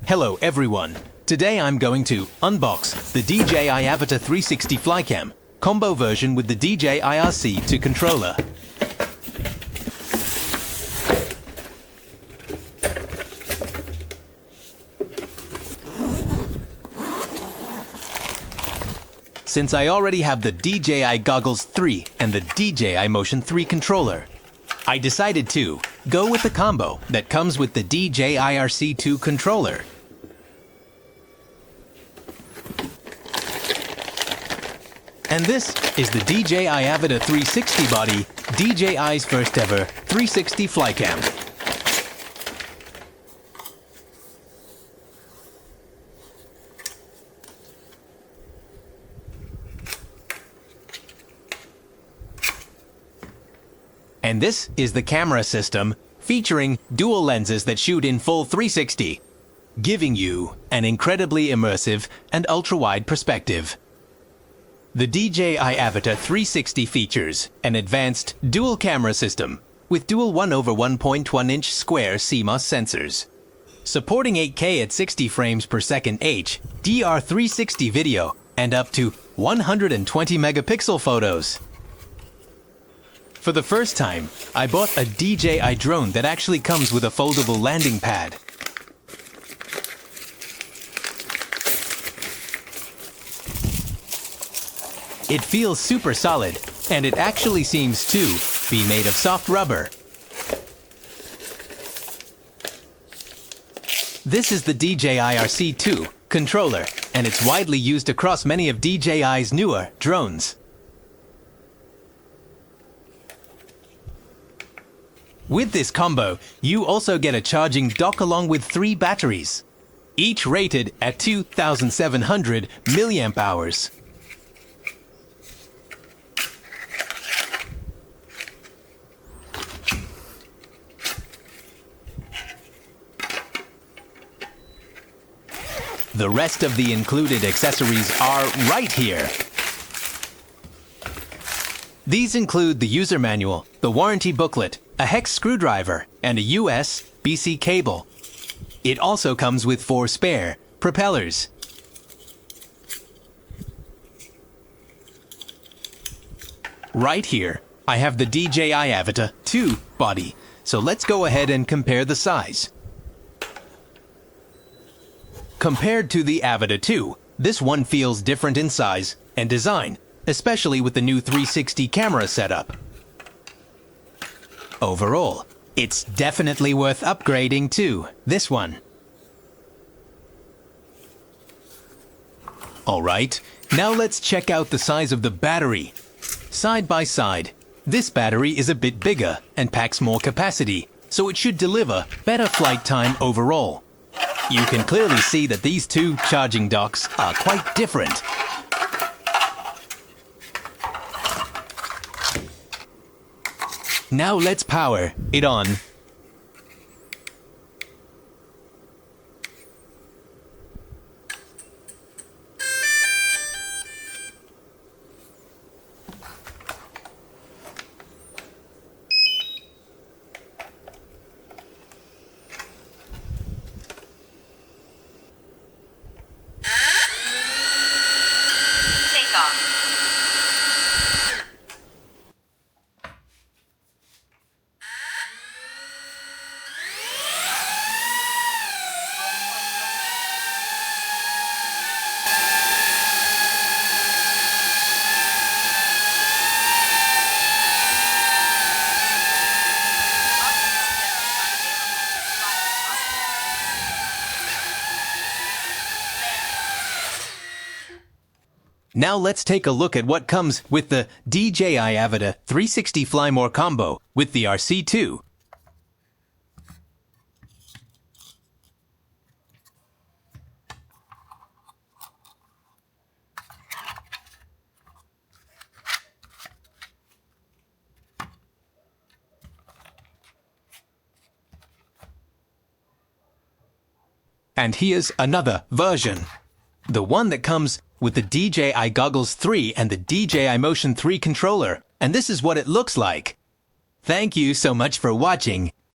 Hello everyone. Today I'm going to unbox the DJI Avata 360 Flycam combo version with the DJI RC2 controller. Since I already have the DJI Goggles 3 and the DJI Motion 3 controller, I decided to go with the combo that comes with the DJI RC2 controller. And this is the DJI Avata 360 body, DJI's first ever 360 Flycam. And this is the camera system, featuring dual lenses that shoot in full 360, giving you an incredibly immersive and ultra-wide perspective. The DJI Avata 360 features an advanced dual camera system with dual 1/1.1-inch square CMOS sensors, supporting 8K at 60 frames per second HDR 360 video and up to 120 megapixel photos. For the first time, I bought a DJI drone that actually comes with a foldable landing pad. It feels super solid, and it actually seems to be made of soft rubber. This is the DJI RC2 controller, and it's widely used across many of DJI's newer drones. With this combo, you also get a charging dock along with 3 batteries, each rated at 2,700 milliamp hours. The rest of the included accessories are right here. These include the user manual, the warranty booklet, a hex screwdriver, and a USB-C cable. It also comes with 4 spare propellers. Right here, I have the DJI Avata 2 body, so let's go ahead and compare the size. Compared to the Avata 2, this one feels different in size and design, especially with the new 360 camera setup. Overall, it's definitely worth upgrading to this one. Alright, now let's check out the size of the battery. Side by side, this battery is a bit bigger and packs more capacity, so it should deliver better flight time overall. You can clearly see that these 2 charging docks are quite different. Now let's power it on. Take off. Now let's take a look at what comes with the DJI Avata 360 Fly More combo with the RC2. And here's another version. The one that comes with the DJI Goggles 3 and the DJI Motion 3 controller, and this is what it looks like. Thank you so much for watching.